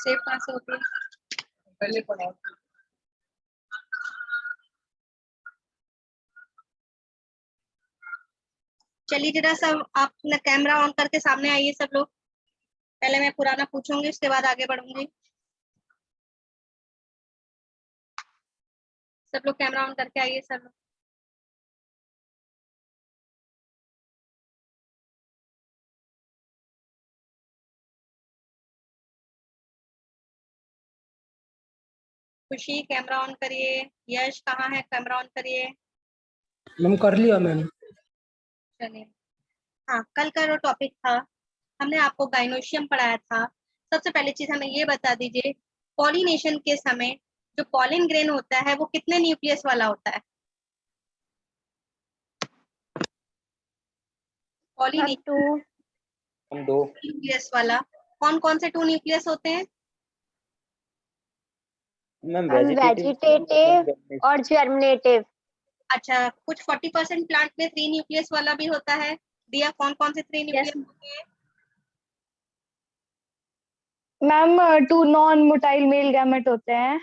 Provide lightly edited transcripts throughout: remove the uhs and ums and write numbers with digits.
Save कहाँ से होती है? पहले पढ़ाओ। चलिए जरा सब आप अपना कैमरा ऑन करके सामने आइए सब लोग। पहले मैं पुराना पूछूंगी, उसके बाद आगे बढ़ूंगी। सब लोग कैमरा ऑन करके आइए सब लोग। खुशी कैमरा ऑन करिए। यश कहाँ है? कैमरा ऑन करिए। मैम कर लिया मैम। चलिए, हाँ कल का जो टॉपिक था, हमने आपको गाइनोशियम पढ़ाया था। सबसे पहली चीज हमें ये बता दीजिए, पॉलिनेशन के समय जो पॉलिन ग्रेन होता है वो कितने न्यूक्लियस वाला होता है? पॉलिनेशन 2 न्यूक्लियस वाला कौन कौन से 2 न्यूक्लियस होते हैं? मैम वेजिटेटिव और जर्मिनेटिव। अच्छा, कुछ 40% प्लांट में 3 न्यूक्लियस वाला भी होता है। दिया कौन कौन से 3 न्यूक्लियस होते हैं? Ma'am 2 non motile male gamete होते हैं।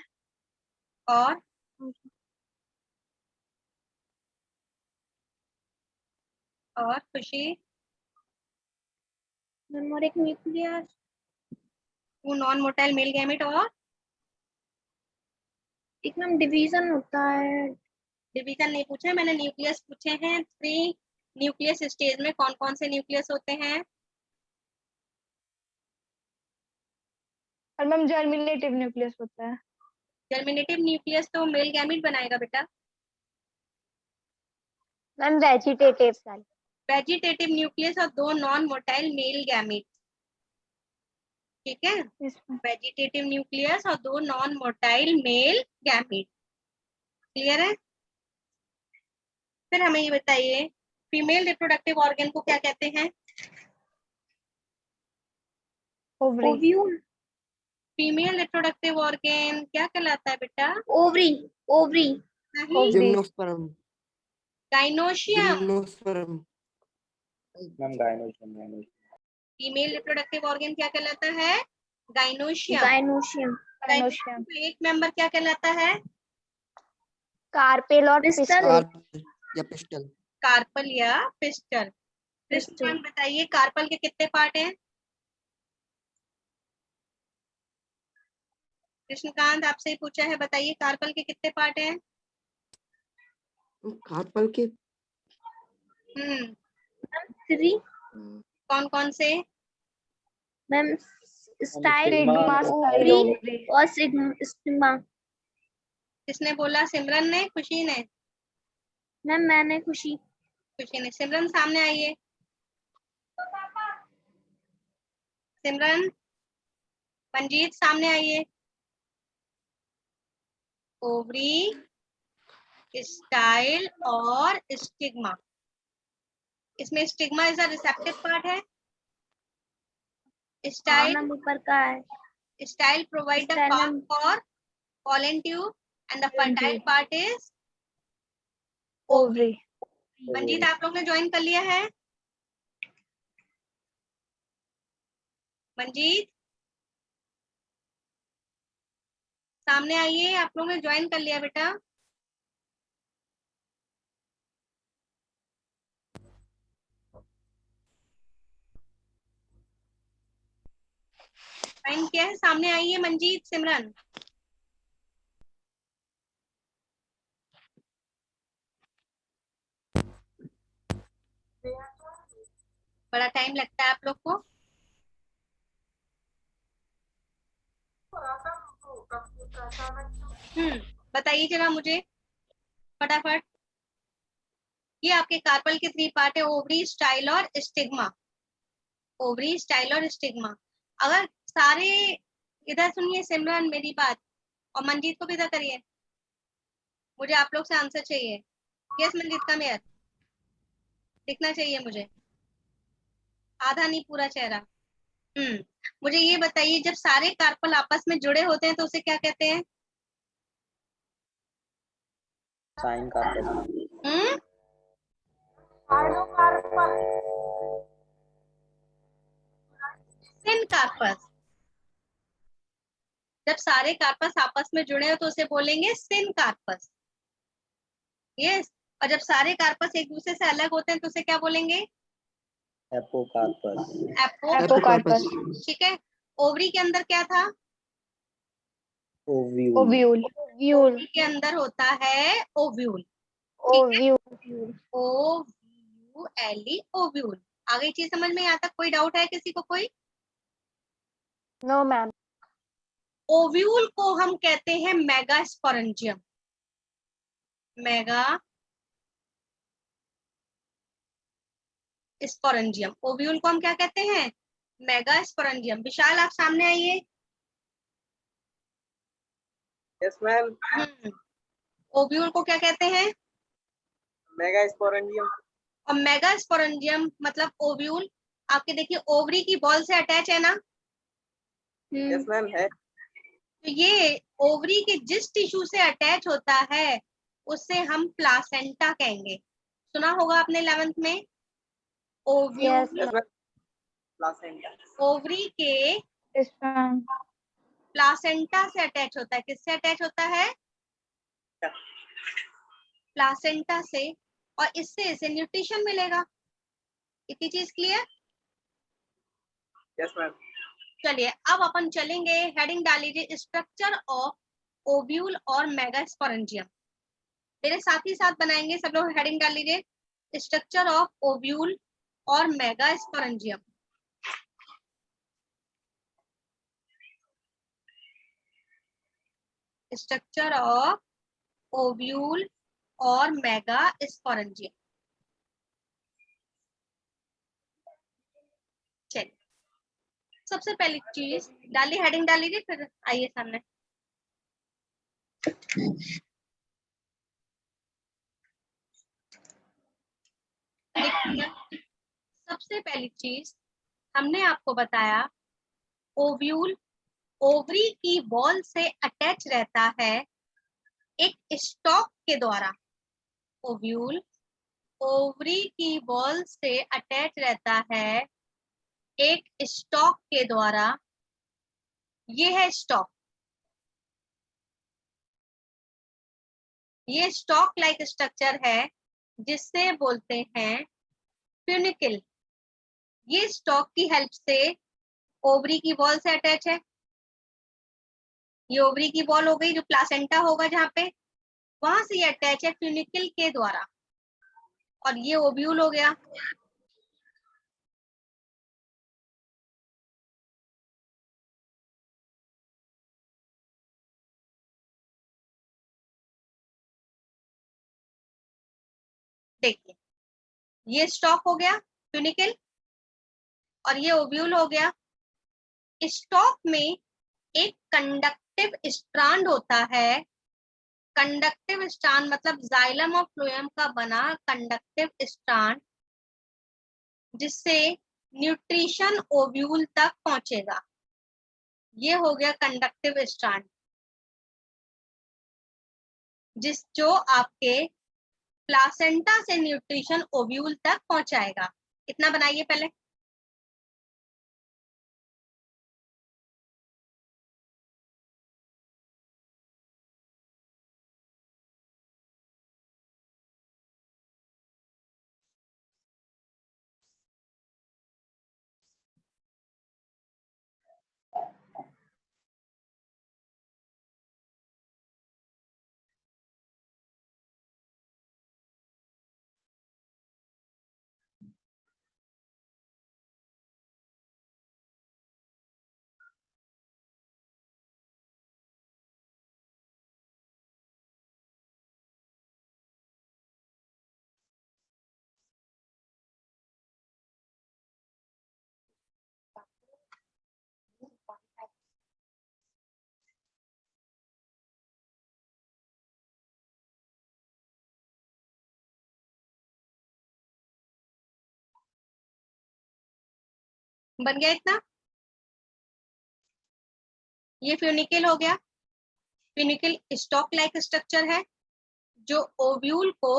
और खुशी? और एक nucleus 2 non motile male gamete और एक मैम डिवीजन होता है। डिवीजन नहीं पूछे मैंने, न्यूक्लियस पूछे हैं। 3 न्यूक्लियस स्टेज में कौन कौन से न्यूक्लियस होते हैं? और मैम जर्मिनेटिव न्यूक्लियस होता है। जर्मिनेटिव न्यूक्लियस तो मेल गैमेट बनाएगा बेटा। Ma'am vegetative cell. Vegetative nucleus और 2 नॉन मोटाइल मेल गैमेट। ठीक है, वेजिटेटिव न्यूक्लियस और 2 non motile male gamete. Clear है? फिर हमें ये बताइए, फीमेल रिप्रोडक्टिव ऑर्गन को क्या कहते हैं? ओव्यूल। फीमेल रिप्रोडक्टिव ऑर्गन क्या कहलाता है बेटा? ओवरी। ओवरी। नहीं, gymnosperm. Gynoecium. Gymnosperm. Ma'am gynoecium. Female reproductive organ क्या कहलाता है? गाइनोशियम। गाइनोशियम। गाइनोशियम का एक मेंबर क्या कहलाता है? कार्पेल और पिस्टल। या पिस्टल। कार्पल या पिस्टल। कृष्णकांत बताइए, कार्पल के कितने पार्ट हैं? कृष्णकांत आपसे ही पूछा है, बताइए कार्पल के कितने पार्ट हैं? कार्पल के 3 कौन कौन से? मैम स्टाइल सिग्मा, ओवरी और स्टिग्मा। किसने बोला? सिमरन ने? खुशी ने? मैम मैंने। खुशी। खुशी ने। सिमरन सामने आइए। सिमरन। मंजीत सामने आइए। ओवरी, स्टाइल और स्टिग्मा। इसमें stigma is a receptive part है। स्टाइल ऊपर का है। Style provide the part for pollen tube and the fertile part is ovary. Manjeet आप लोग ने ज्वाइन कर लिया है? मंजीत सामने आइए, आप लोग ने ज्वाइन कर लिया बेटा? ज्वाइन किया है? सामने आइए मंजीत, सिमरन। बड़ा टाइम लगता है आप लोग को। बताइए जरा मुझे फटाफट। ये आपके कार्पल के 3 पार्ट है, ओवरी, स्टाइल और स्टिग्मा। ओवरी, स्टाइल और स्टिग्मा। अगर सारे, इधर सुनिए सिमरन मेरी बात, और मंजीत को भी इधर करिए। मुझे आप लोग से आंसर चाहिए। यस मंजीत का मेयर दिखना चाहिए मुझे, आधा नहीं पूरा चेहरा। मुझे ये बताइए, जब सारे कार्पल आपस में जुड़े होते हैं तो उसे क्या कहते हैं? Syncarpous. Syncarpous. जब सारे कार्पस आपस में जुड़े हो तो उसे बोलेंगे सिन कार्पस। यस, और जब सारे कार्पस एक दूसरे से अलग होते हैं तो उसे क्या बोलेंगे? एपोकार्पस। एपोकार्पस। ठीक है। ओवरी के अंदर क्या था? ओव्यूल। ओव्यूल। ओवरी के अंदर होता है ओव्यूल। ओव्यूल। OVULE, ovule. आगे चीज समझ में? यहाँ तक कोई डाउट है किसी को? कोई? No ma'am. ओव्यूल को हम कहते हैं मेगास्पोरेंजियम। Mega sporangium. ओव्यूल को हम क्या कहते हैं? मेगास्पोरेंजियम। विशाल आप सामने आइए। Yes ma'am. ओव्यूल को क्या कहते हैं? मेगास्पोरेंजियम। और मेगास्पोरेंजियम मतलब ओव्यूल। आपके देखिए ओवरी की बॉल से अटैच है ना? यस मैम है। तो ये ओवरी के जिस टिश्यू से अटैच होता है उससे हम प्लासेंटा कहेंगे। सुना होगा आपने 11th में। Ovule yes ma'am. Placenta. Ovary के यस मैम। प्लासेंटा से अटैच होता है। किससे अटैच होता है? प्लासेंटा से। और इससे इसे न्यूट्रिशन मिलेगा। इतनी चीज क्लियर? Yes ma'am. चलिए अब अपन चलेंगे, हेडिंग डाल लीजिए स्ट्रक्चर ऑफ ओव्यूल और मेगास्पोरेंजियम। मेरे साथ ही साथ बनाएंगे सब लोग। हेडिंग डाल लीजिए स्ट्रक्चर ऑफ ओव्यूल और मेगास्पोरेंजियम। स्ट्रक्चर ऑफ ओव्यूल और मेगास्पोरेंजियम। चलिए सबसे पहली चीज डालिए, हेडिंग डाल लीजिए, फिर आइए सामने। देखिए सबसे पहली चीज हमने आपको बताया ओव्यूल ओवरी की बॉल से अटैच रहता है एक स्टॉक के द्वारा। ओव्यूल ओवरी की बॉल से अटैच रहता है एक स्टॉक के द्वारा। ये है स्टॉक। ये स्टॉक लाइक स्ट्रक्चर है जिससे बोलते हैं फ्यूनिकल। ये स्टॉक की हेल्प से ओवरी की बॉल से अटैच है। ये ओवरी की बॉल हो गई, जो प्लासेंटा होगा जहाँ पे, वहां से ये अटैच है फ्यूनिकल के द्वारा। और ये ओव्यूल हो गया। देखिए ये स्टॉक हो गया फ्यूनिकल और ये ओव्यूल हो गया। स्टॉक में एक कंडक्टिव स्ट्रैंड होता है। कंडक्टिव स्ट्रैंड मतलब जाइलम और फ्लोएम का बना कंडक्टिव स्ट्रैंड, जिससे न्यूट्रिशन ओव्यूल तक पहुंचेगा। ये हो गया कंडक्टिव स्ट्रैंड जो आपके प्लासेंटा से न्यूट्रिशन ओव्यूल तक पहुंचाएगा। इतना बनाइए पहले। बन गया इतना। ये फ्यूनिकल हो गया। फ्यूनिकल स्टॉक लाइक स्ट्रक्चर है जो ओव्यूल को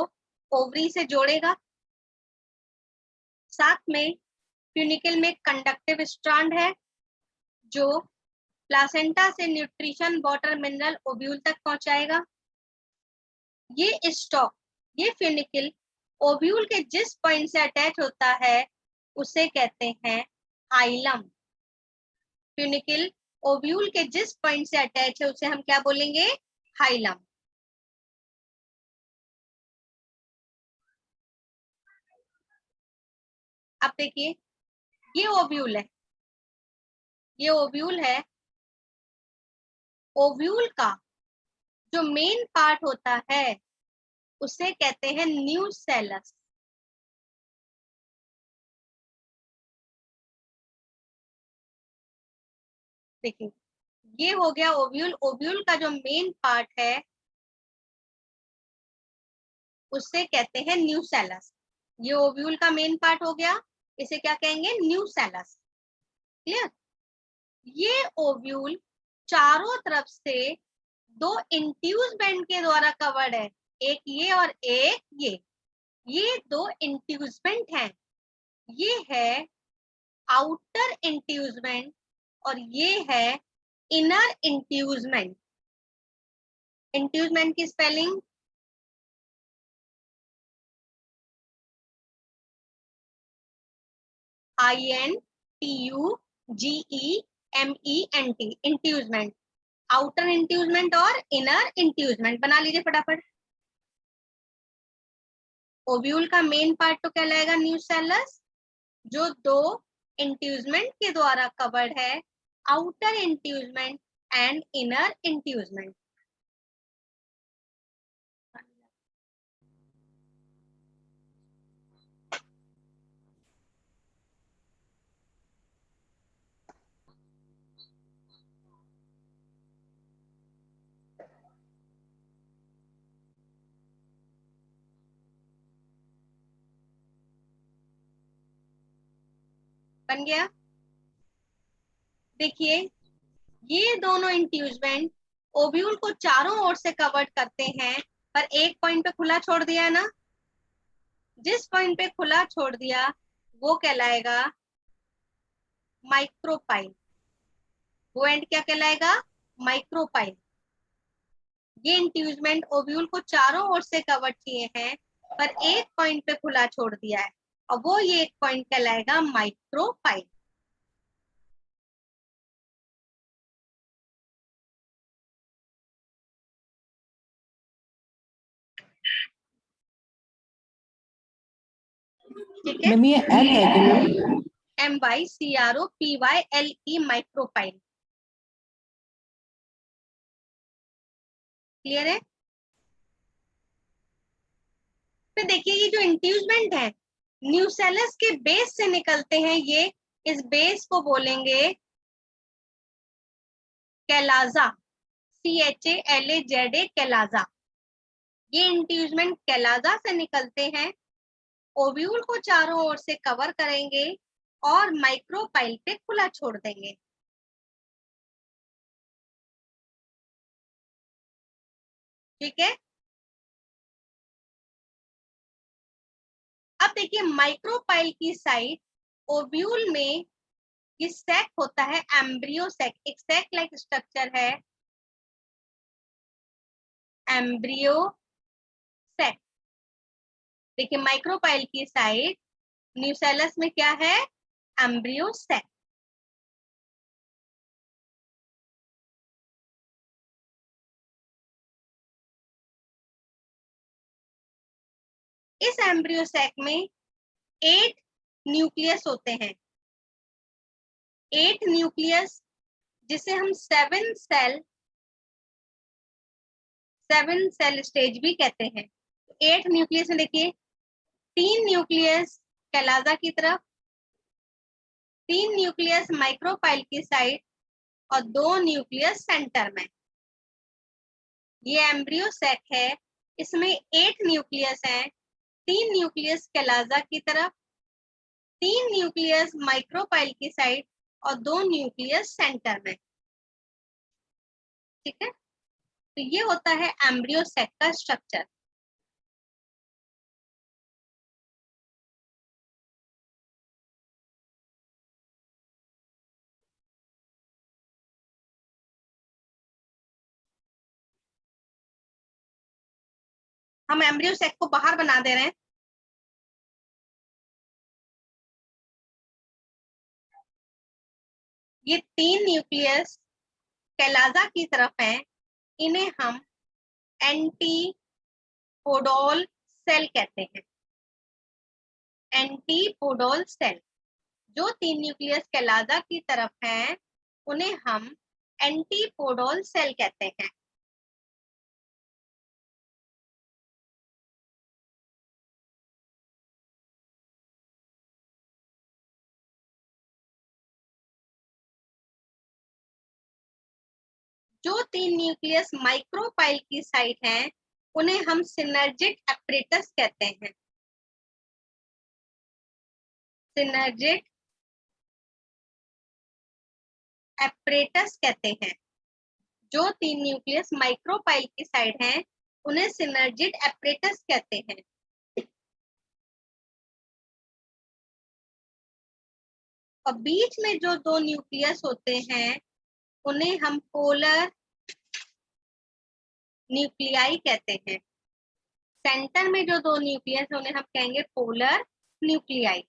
ओवरी से जोड़ेगा। साथ में फ्यूनिकल में कंडक्टिव स्ट्रैंड है जो प्लासेंटा से न्यूट्रिशन, वाटर, मिनरल ओव्यूल तक पहुंचाएगा। ये स्टॉक, ये फ्यूनिकल ओव्यूल के जिस पॉइंट से अटैच होता है उसे कहते हैं हाइलम। फ्यूनिकल ओव्यूल के जिस पॉइंट से अटैच है उसे हम क्या बोलेंगे? हाइलम। अब देखिए, ये ओव्यूल है, ये ओव्यूल है। ओव्यूल का जो मेन पार्ट होता है उसे कहते हैं न्यूसेलस। देखिए, ये हो गया ओव्यूल। ओव्यूल का जो मेन पार्ट है उसे कहते हैं न्यूसेलस। ये ओव्यूल का मेन पार्ट हो गया, इसे क्या कहेंगे? न्यूसेलस। क्लियर? ये ओव्यूल चारों तरफ से दो इंट्यूसमेंट के द्वारा कवर्ड है, एक ये और एक ये दो इंट्यूसमेंट हैं। ये है आउटर इंट्यूसमेंट और ये है इनर इंट्यूसमेंट। इंट्यूसमेंट की स्पेलिंग INTUGEMENT, इंट्यूसमेंट। आउटर इंट्यूसमेंट और इनर इंट्यूसमेंट बना लीजिए फटाफट। ओव्यूल का मेन पार्ट तो कहलाएगा न्यूसेलस, जो दो इंट्यूसमेंट के द्वारा कवर्ड है, आउटर इंट्यूसमेंट एंड इनर इंट्यूसमेंट। बन गया? देखिए, ये दोनों इंट्यूसमेंट ओव्यूल को चारों ओर से कवर करते हैं, पर एक पॉइंट पे खुला छोड़ दिया है ना। जिस पॉइंट पे खुला छोड़ दिया वो कहलाएगा माइक्रोपाइल। वो एंड क्या कहलाएगा? माइक्रोपाइल। ये इंट्यूसमेंट ओव्यूल को चारों ओर से कवर किए हैं, पर एक पॉइंट पे खुला छोड़ दिया है, और वो ये एक पॉइंट कहलाएगा माइक्रोपाइल। ठीक है? मैम ये एल है कि मैम? MYCROPYLE, micropyle. क्लियर है? फिर देखिए, ये जो इंट्यूसमेंट है न्यूसेलस के बेस से निकलते हैं, ये इस बेस को बोलेंगे कैलाजा। CHALAZA, कैलाजा। ये इंट्यूसमेंट कैलाजा से निकलते हैं, ओव्यूल को चारों ओर से कवर करेंगे और माइक्रोपाइल पे खुला छोड़ देंगे। ठीक है? अब देखिए, माइक्रोपाइल की साइड ओव्यूल में ये सैक होता है, एम्ब्रियो सैक। एक सैक लाइक स्ट्रक्चर है, एम्ब्रियो सैक। देखिए, माइक्रोपाइल की साइड न्यूसेलस में क्या है? Embryo sac. इस एम्ब्रियो सैक में 8 न्यूक्लियस होते हैं। 8 न्यूक्लियस, जिसे हम 7 सेल स्टेज भी कहते हैं। 8 न्यूक्लियस में देखिए, 3 न्यूक्लियस कैलाजा की तरफ, 3 न्यूक्लियस माइक्रोपाइल की साइड और 2 न्यूक्लियस सेंटर में। ये एम्ब्रियो सैक है, इसमें 8 न्यूक्लियस हैं। 3 न्यूक्लियस कैलाजा की तरफ, 3 न्यूक्लियस माइक्रोपाइल की साइड और 2 न्यूक्लियस सेंटर में। ठीक है? तो ये होता है एम्ब्रियो सैक का स्ट्रक्चर। हम एम्ब्रियो सैक को बाहर बना दे रहे हैं। ये 3 न्यूक्लियस कैलाजा की तरफ हैं, इन्हें हम एंटीपोडोल सेल कहते हैं। एंटीपोडोल सेल, जो 3 न्यूक्लियस कैलाजा की तरफ हैं, उन्हें हम एंटीपोडोल सेल कहते हैं। जो 3 न्यूक्लियस माइक्रोपाइल की साइट हैं, उन्हें हम सिनर्जिक एपरेटस कहते हैं। सिनर्जिक एपरेटस कहते हैं। जो 3 न्यूक्लियस माइक्रोपाइल की साइड हैं, उन्हें सिनर्जिक एपरेटस कहते हैं। और बीच में जो 2 न्यूक्लियस होते हैं, उन्हें हम पोलर न्यूक्लियाई कहते हैं। सेंटर में जो 2 न्यूक्लियस है, उन्हें हम कहेंगे पोलर न्यूक्लियाई।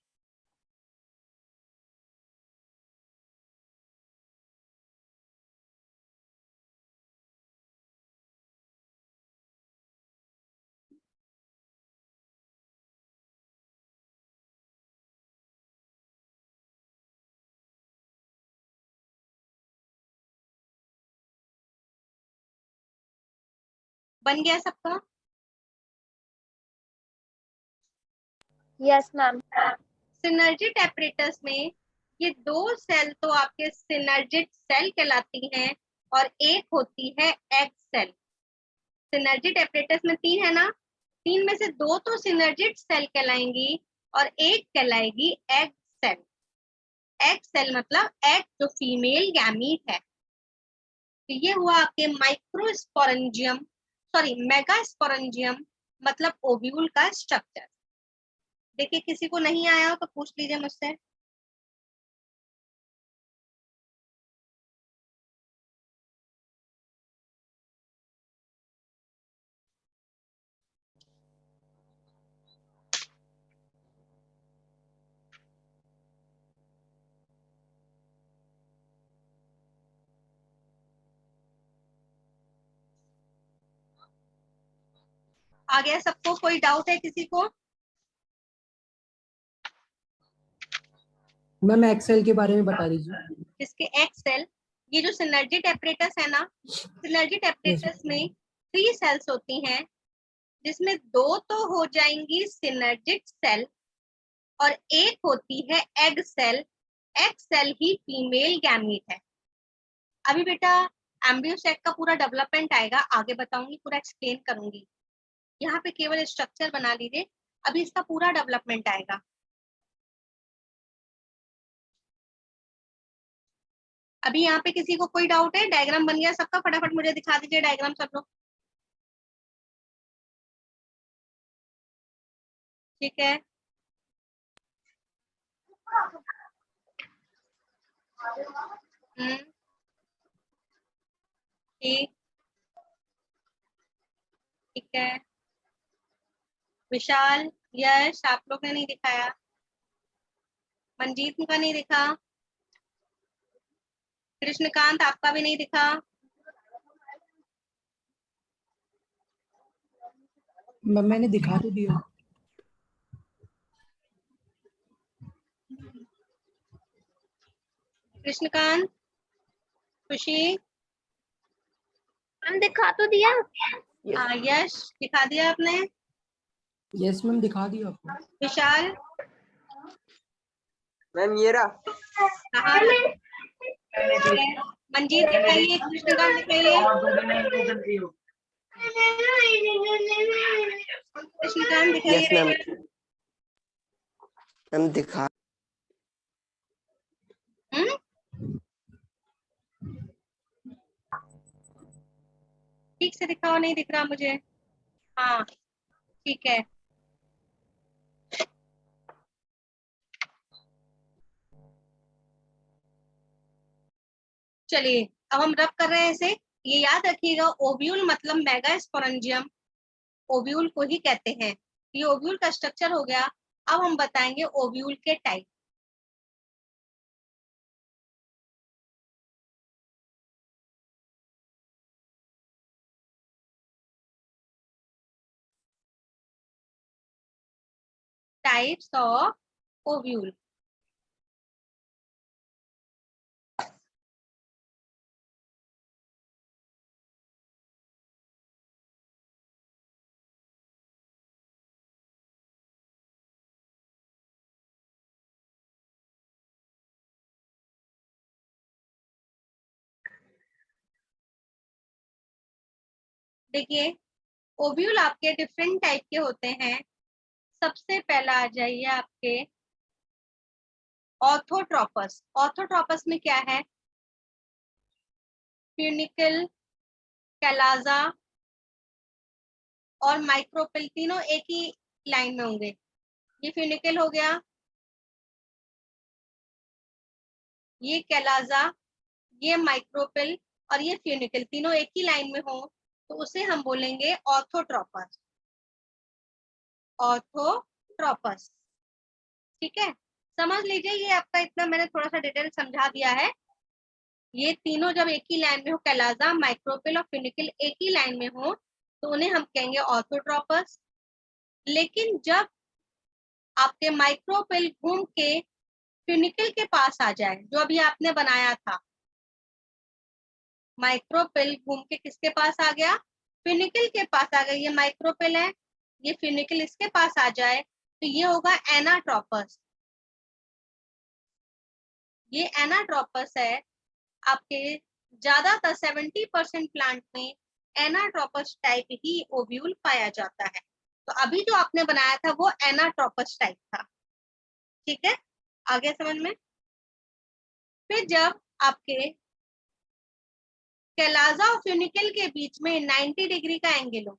बन गया सबका? Yes ma'am. सिनर्जिक एपरेटस में ये 2 सेल तो आपके सिनर्जिक सेल कहलाती हैं, और एक होती है एग सेल। सिनर्जिक एपरेटस में 3 है ना, 3 में से 2 तो सिनर्जिक सेल कहलाएंगी और एक कहलाएगी एग सेल। एग सेल मतलब एग जो फीमेल गैमीट है। तो ये हुआ आपके माइक्रोस्पोरेंजियम, सॉरी मेगास्पोरेंजियम मतलब ओव्यूल का स्ट्रक्चर। देखिए किसी को नहीं आया हो तो पूछ लीजिए मुझसे। आ गया सबको? कोई डाउट है किसी को? मैम एक्सेल के बारे में बता दीजिए। इसके एक्सेल, ये जो सिनर्जिक एपरेटस है ना, सिनर्जिक एपरेटस में 3 सेल्स होती हैं, जिसमें 2 तो हो जाएंगी सिनर्जिक सेल और एक होती है एग सेल। एग सेल ही फीमेल गैमीट है। अभी बेटा एम्ब्रियो सैक का पूरा डेवलपमेंट आएगा, आगे बताऊंगी, पूरा एक्सप्लेन करूंगी। यहाँ पे केवल स्ट्रक्चर बना लीजिए, अभी इसका पूरा डेवलपमेंट आएगा। अभी यहाँ पे किसी को कोई डाउट है? डायग्राम बन गया सबका? फटाफट मुझे दिखा दीजिए डायग्राम सब लोग। ठीक है, ठीक, ठीक है। विशाल, यश, आप लोग ने नहीं दिखाया। मंजीत का नहीं दिखा। कृष्णकांत आपका भी नहीं दिखा। मैम मैंने दिखा तो दिया। कृष्णकांत, खुशी, मैम दिखा तो दिया। यश दिखा दिया आपने। यस मैम दिखा दिया आपको। विशाल, मैम ये रहा। कहाँ? मंजीत दिखाइए, कृष्णकांत दिखाइए। कृष्णकांत दिखाइए। Yes ma'am. मैम दिखा। ठीक से दिखाओ, नहीं दिख रहा मुझे। हाँ ठीक है। चलिए अब हम रब कर रहे हैं इसे। ये याद रखिएगा, ओव्यूल मतलब मेगास्पोरेंजियम, ओव्यूल को ही कहते हैं। ये ओव्यूल का स्ट्रक्चर हो गया। अब हम बताएंगे ओव्यूल के टाइप। Types of ovule. देखिए, ओव्यूल आपके डिफरेंट टाइप के होते हैं। सबसे पहला आ जाइए आपके ऑर्थोट्रोपस। ऑर्थोट्रोपस में क्या है? फ्यूनिकल, कैलाजा और माइक्रोपिल तीनों एक ही लाइन में होंगे। ये फ्यूनिकल हो गया, ये कैलाजा, ये माइक्रोपिल और ये फ्यूनिकल, तीनों एक ही लाइन में हो तो उसे हम बोलेंगे ऑर्थोट्रोपस। ऑर्थोट्रोपस, ठीक है। समझ लीजिए, ये आपका इतना मैंने थोड़ा सा डिटेल समझा दिया है। ये तीनों जब एक ही लाइन में हो, कैलाजा, माइक्रोपिल और फ्यूनिकल एक ही लाइन में हो तो उन्हें हम कहेंगे ऑर्थोट्रोपस। लेकिन जब आपके माइक्रोपिल घूम के फ्यूनिकल के पास आ जाए, जो अभी आपने बनाया था, माइक्रोपिल घूम के किसके पास आ गया? फ्यूनिकल के पास आ गया। ये माइक्रोपिल है, ये फ्यूनिकल इसके पास आ जाए तो ये होगा एनाट्रोपस। ये एनाट्रोपस है। आपके ज्यादातर 70% प्लांट में एनाट्रोपस टाइप ही ओव्यूल पाया जाता है। तो अभी जो आपने बनाया था वो एनाट्रोपस टाइप था, ठीक है। आगे समझ में। फिर जब आपके कैलाजा और फ्यूनिकल के बीच में 90 डिग्री का एंगल हो,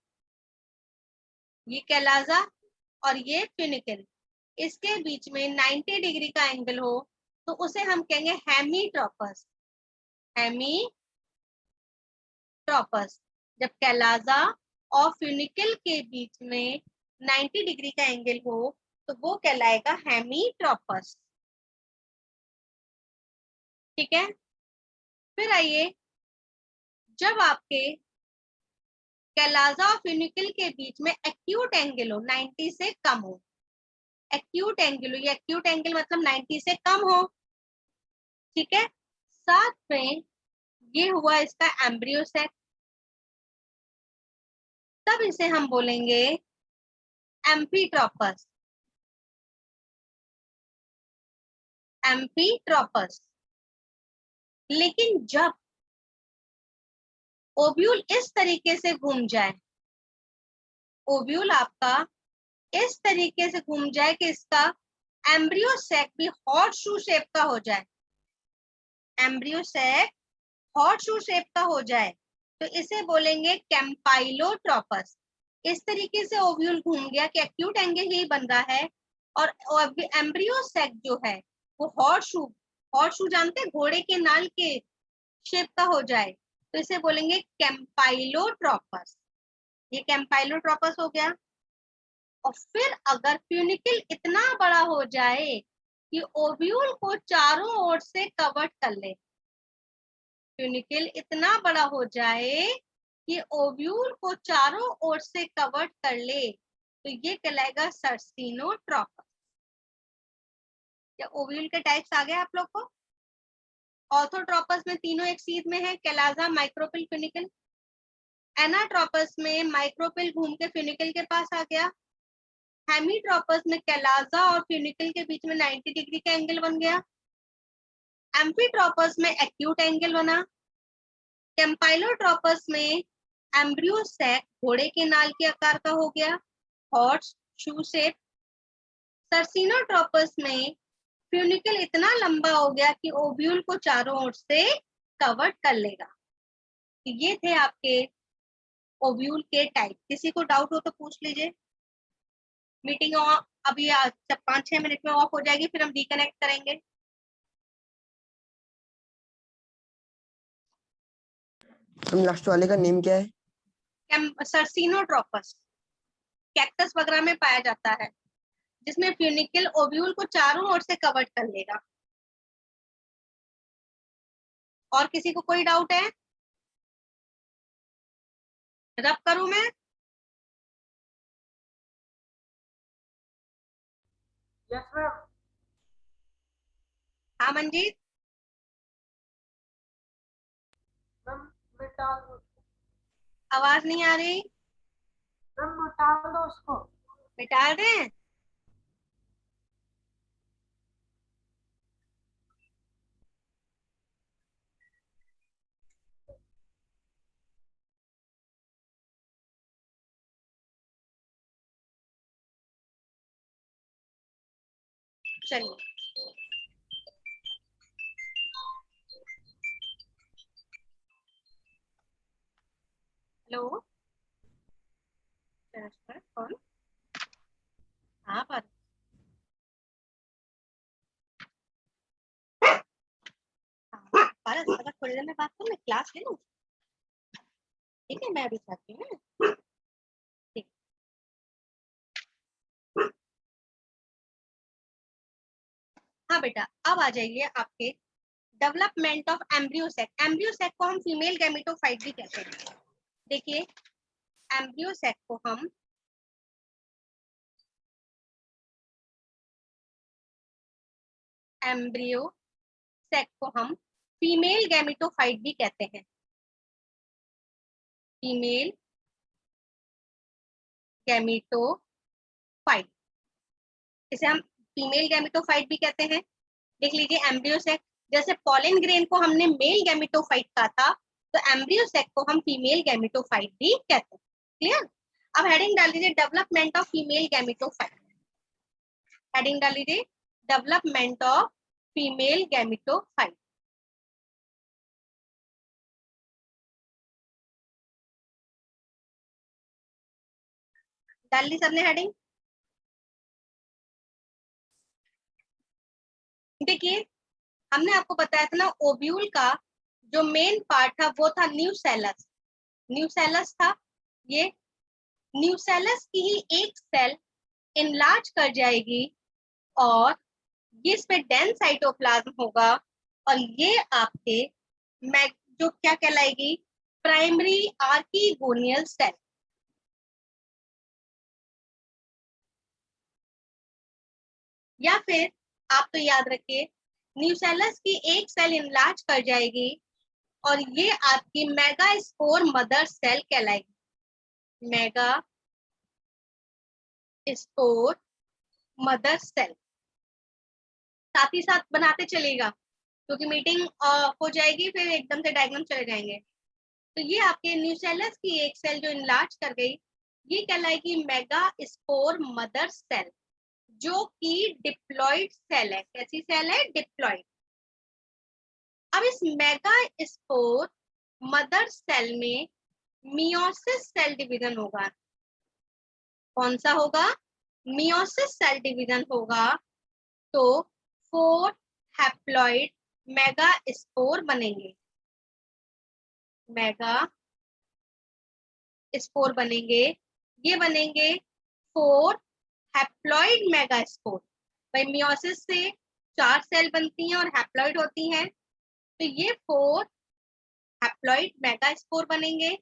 ये कैलाजा और ये फ्यूनिकल, इसके बीच में 90 डिग्री का एंगल हो तो उसे हम कहेंगे हेमीट्रोपस। हेमीट्रोपस। जब कैलाजा और फ्यूनिकल के बीच में 90 डिग्री का एंगल हो तो वो कहलाएगा हेमीट्रोपस, ठीक है। फिर आइए, जब आपके कैलाजा और फ्यूनिकल के बीच में एक्यूट एंगल हो, 90 से कम हो, एक्यूट एंगल हो, ये एक्यूट एंगल मतलब 90 से कम हो, ठीक है। साथ में ये हुआ इसका एम्ब्रियो सेक, तब इसे हम बोलेंगे एम्फीट्रोपस। एम्फीट्रोपस। लेकिन जब ओव्यूल इस तरीके से घूम जाए, ओव्यूल आपका इस तरीके से घूम जाए कि इसका एम्ब्रियो सेक भी हॉट शू शेप का हो जाए, एम्ब्रियो सेक हॉट शू शेप का हो जाए तो इसे बोलेंगे कैम्पाइलोट्रोपस। इस तरीके से ओव्यूल घूम गया कि एक्यूट एंगल ही बन रहा है और एम्ब्रियो सेक जो है वो हॉट शू जानते हैं, घोड़े के नाल के शेप का हो जाए तो इसे बोलेंगे कैम्पाइलोट्रोपस। ये कैम्पाइलोट्रोपस हो गया। और फिर अगर फ्यूनिकल इतना बड़ा हो जाए कि ओव्यूल को चारों ओर से कवर कर ले, फ्यूनिकल इतना बड़ा हो जाए कि ओव्यूल को चारों ओर से कवर कर ले तो ये कहलाएगा सर्सिनोट्रोपस। क्या ओव्यूल के टाइप्स आ गए आप लोग को? ऑर्थोट्रोपस में तीनों एक सीध में है, कैलाजा, माइक्रोपिल, फ्यूनिकल। एनाट्रोपस में माइक्रोपिल घूम के फ्यूनिकल के पास आ गया। हेमीट्रोपस में कैलाजा और फ्यूनिकल के बीच में 90 डिग्री का एंगल बन गया। एम्फीट्रोपस में एक्यूट एंगल बना। कैम्पाइलोट्रोपस में एम्ब्रियो सैक घोड़े के नाल के आकार का हो गया, हॉर्स शू शेप। सर्सिनोट्रोपस में फ्यूनिकल इतना लंबा हो गया कि ओव्यूल को चारों ओर से कवर कर लेगा। ये थे आपके ओव्यूल के टाइप। किसी को डाउट हो तो पूछ लीजिए। मीटिंग अभी 5-6 मिनट में ऑफ हो जाएगी, फिर हम रिकनेक्ट करेंगे। लास्ट वाले का नेम क्या है? सर्सिनोट्रोपस। कैक्टस वगैरह में पाया जाता है, जिसमें फ्यूनिकल ओव्यूल को चारों ओर से कवर कर लेगा। और किसी को कोई डाउट है? रब करूं मैं? Yes ma'am. हाँ मंजीत, मैम मिटा दो, आवाज नहीं आ रही। मैम मिटा दो उसको। मिटा दें? चलिए, हेलो, कौन? हाँ पर पारस, अगर थोड़ी देर में बात करूं, मैं क्लास ले लूं? ठीक है, मैं अभी चाहती हूँ। ठीक। हाँ बेटा, अब आ जाइए आपके डेवलपमेंट ऑफ एम्ब्रियोसेक। एम्ब्रियोसेक को हम फीमेल गैमेटोफाइट भी कहते हैं। देखिए, एम्ब्रियोसेक को हम फीमेल गैमेटोफाइट भी कहते हैं। फीमेल गैमेटोफाइट, इसे हम फीमेल गैमेटोफाइट भी कहते हैं। देख लीजिए, एम्ब्रियोसेक, जैसे पॉलन ग्रेन को हमने मेल गैमेटोफाइट कहा था, तो एम्ब्रियोसेक को हम फीमेल गैमेटोफाइट भी कहते हैं। क्लियर? अब हेडिंग डाल दीजिए development of female gametophyte. Heading डाल दीजिए डेवलपमेंट ऑफ फीमेल गैमेटोफाइट। डाल ली सबने हेडिंग? देखिए, हमने आपको बताया था ना, ओव्यूल का जो मेन पार्ट था वो था न्यूसेलस। न्यूसेलस था ये। न्यूसेलस की ही एक सेल इनलार्ज कर जाएगी और ये इस पे डेंस साइटोप्लाज्म होगा, और ये आपके जो क्या कहलाएगी, प्राइमरी आर्कीगोनियल सेल। या फिर आप तो याद रखिए, न्यूसेलस की एक सेल इनलार्ज कर जाएगी और ये आपकी मेगा स्पोर मदर सेल कहलाएगी। Megaspore mother cell. साथ ही साथ बनाते चलेगा, क्योंकि मीटिंग हो जाएगी, फिर एकदम से डायग्राम चले जाएंगे। तो ये आपके न्यूसेलस की एक सेल जो इनलार्ज कर गई, ये कहलाएगी मेगा स्पोर मदर सेल, जो कि डिप्लॉइड सेल है। कैसी सेल है? डिप्लॉइड। अब इस मेगा स्पोर मदर सेल में मियोसिस सेल डिवीजन होगा। कौन सा होगा? मियोसिस सेल डिवीजन होगा। तो 4 हैप्लॉइड मेगा स्पोर बनेंगे। मेगा स्पोर बनेंगे, ये बनेंगे 4 हैप्लॉइड मेगा स्पोर। भाई, मियोसिस से 4 सेल बनती हैं और हैप्लॉइड होती हैं, तो ये 4 हैप्लॉइड मेगा स्पोर बनेंगे।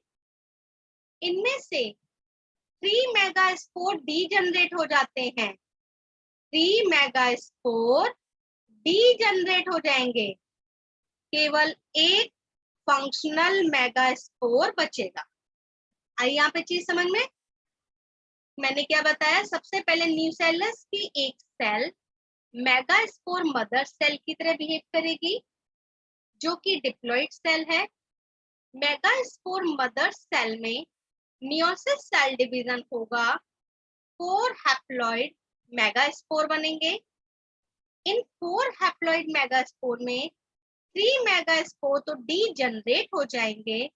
इनमें से 3 मेगा स्पोर डी जनरेट हो जाते हैं। 3 मेगा स्पोर डी जनरेट हो जाएंगे, केवल एक फंक्शनल मेगा स्पोर बचेगा। आई यहाँ पे चीज समझ में? मैंने क्या बताया? सबसे पहले न्यूसेलस की एक cell megaspore mother cell की तरह बिहेव करेगी, जो कि डिप्लॉइड सेल है। मेगा स्पोर मदर सेल में मियोसिस सेल डिवीजन होगा, 4 हैप्लॉइड मेगा स्पोर बनेंगे। इन 4 हैप्लॉइड मेगा स्पोर में 3 मेगा स्पोर तो डी जनरेट हो जाएंगे,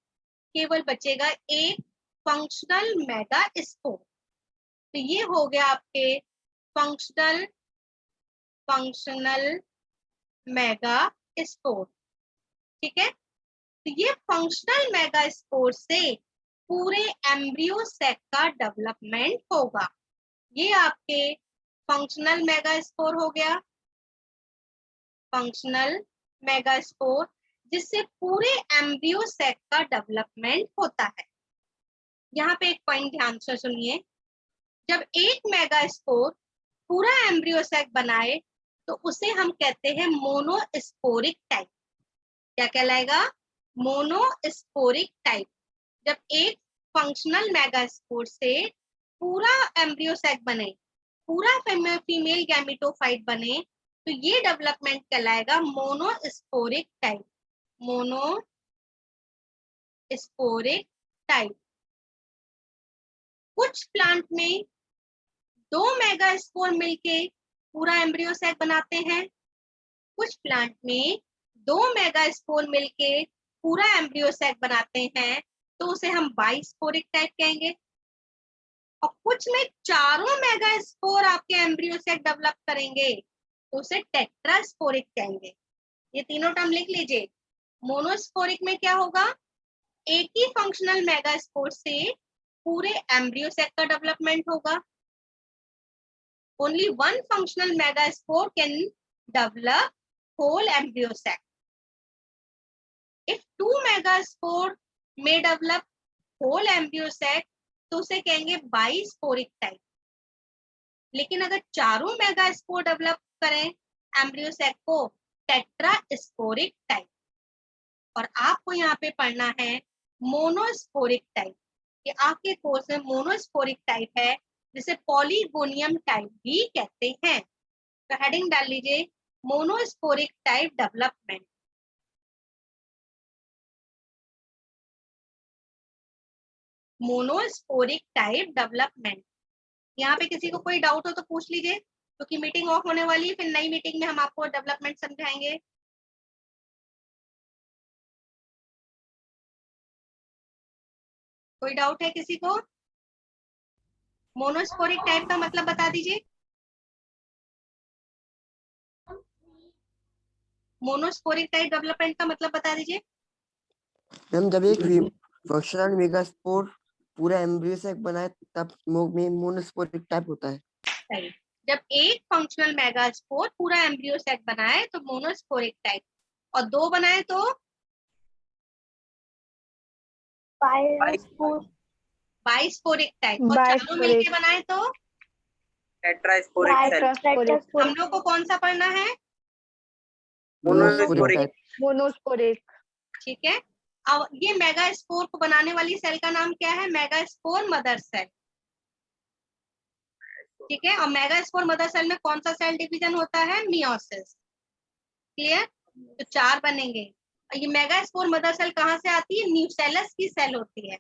केवल बचेगा एक फंक्शनल मेगा स्पोर। तो ये हो गया आपके फंक्शनल मेगा स्पोर। ठीक है, तो ये फंक्शनल मेगा स्पोर से पूरे एम्ब्रियो सेक का डेवलपमेंट होगा। ये आपके फंक्शनल मेगास्पोर हो गया, फंक्शनल मेगास्पोर, जिससे पूरे एम्ब्रियो सेक का डेवलपमेंट होता है। यहाँ पे एक पॉइंट ध्यान से सुनिए, जब एक मेगास्पोर पूरा एम्ब्रियो सेक बनाए तो उसे हम कहते हैं मोनोस्पोरिक टाइप। क्या कहलाएगा? Monosporic type. जब एक फंक्शनल मेगास्पोर से पूरा एम्ब्रियो सेक बने, पूरा फीमेल गैमेटोफाइट बने, तो ये डेवलपमेंट कहलाएगा मोनोस्पोरिक टाइप। Monosporic type. कुछ प्लांट में 2 मेगास्पोर मिलके पूरा एम्ब्रियो सेक बनाते हैं, कुछ प्लांट में 2 मेगास्पोर मिलके पूरा एम्ब्रियो सेक बनाते हैं, तो उसे हम बाइस्पोरिक टाइप कहेंगे। और कुछ में चारों मेगास्पोर आपके एम्ब्रियो सेक डेवलप करेंगे तो उसे टेट्रास्पोरिक कहेंगे। ये तीनों टर्म लिख लीजिए। मोनोस्पोरिक में क्या होगा? एक ही फंक्शनल मेगास्पोर से पूरे एम्ब्रियो सेक का डेवलपमेंट होगा। Only one functional megaspore can develop whole embryo sac. If 2 megaspore may develop whole embryo sac, तो उसे कहेंगे बाइस्पोरिक टाइप। लेकिन अगर चारों मेगास्पोर डेवलप करें एम्ब्रियो सेक को, टेट्रास्पोरिक टाइप। और आपको यहाँ पे पढ़ना है मोनोस्पोरिक टाइप। ये आपके कोर्स में मोनोस्पोरिक टाइप है, जिसे पॉलीगोनियम टाइप भी कहते हैं। तो हेडिंग डाल लीजिए monosporic type development. Monosporic type development. यहाँ पे किसी को कोई डाउट हो तो पूछ लीजिए, क्योंकि मीटिंग ऑफ होने वाली है, फिर नई मीटिंग में हम आपको डेवलपमेंट समझाएंगे। कोई डाउट है किसी को? मोनोस्पोरिक टाइप का मतलब बता दीजिए। मोनोस्पोरिक टाइप डेवलपमेंट का मतलब बता दीजिए। मैम जब एक फंक्शनल मेगास्पोर पूरा एम्ब्रियो सेक बनाए तब मोनोस्पोरिक टाइप होता है। सही। जब एक फंक्शनल मेगास्पोर पूरा एम्ब्रियो सेक बनाए तो मोनोस्पोरिक टाइप, और 2 बनाए तो बाइस्पोरिक टाइप, और चारों मिलके बनाए तो टेट्रास्पोरिक हम लोग को कौन सा पढ़ना है? मोनोस्पोरिक। मोनोस्पोरिक। ठीक है। अब ये मेगास्पोर को बनाने वाली सेल का नाम क्या है? Megaspore mother cell. ठीक है। और मेगास्पोर मदर सेल में कौन सा सेल डिवीजन होता है? मियोसिस। क्लियर? तो 4 बनेंगे। और ये मेगास्पोर मदर सेल कहाँ से आती है? न्यूसेलस की सेल होती है।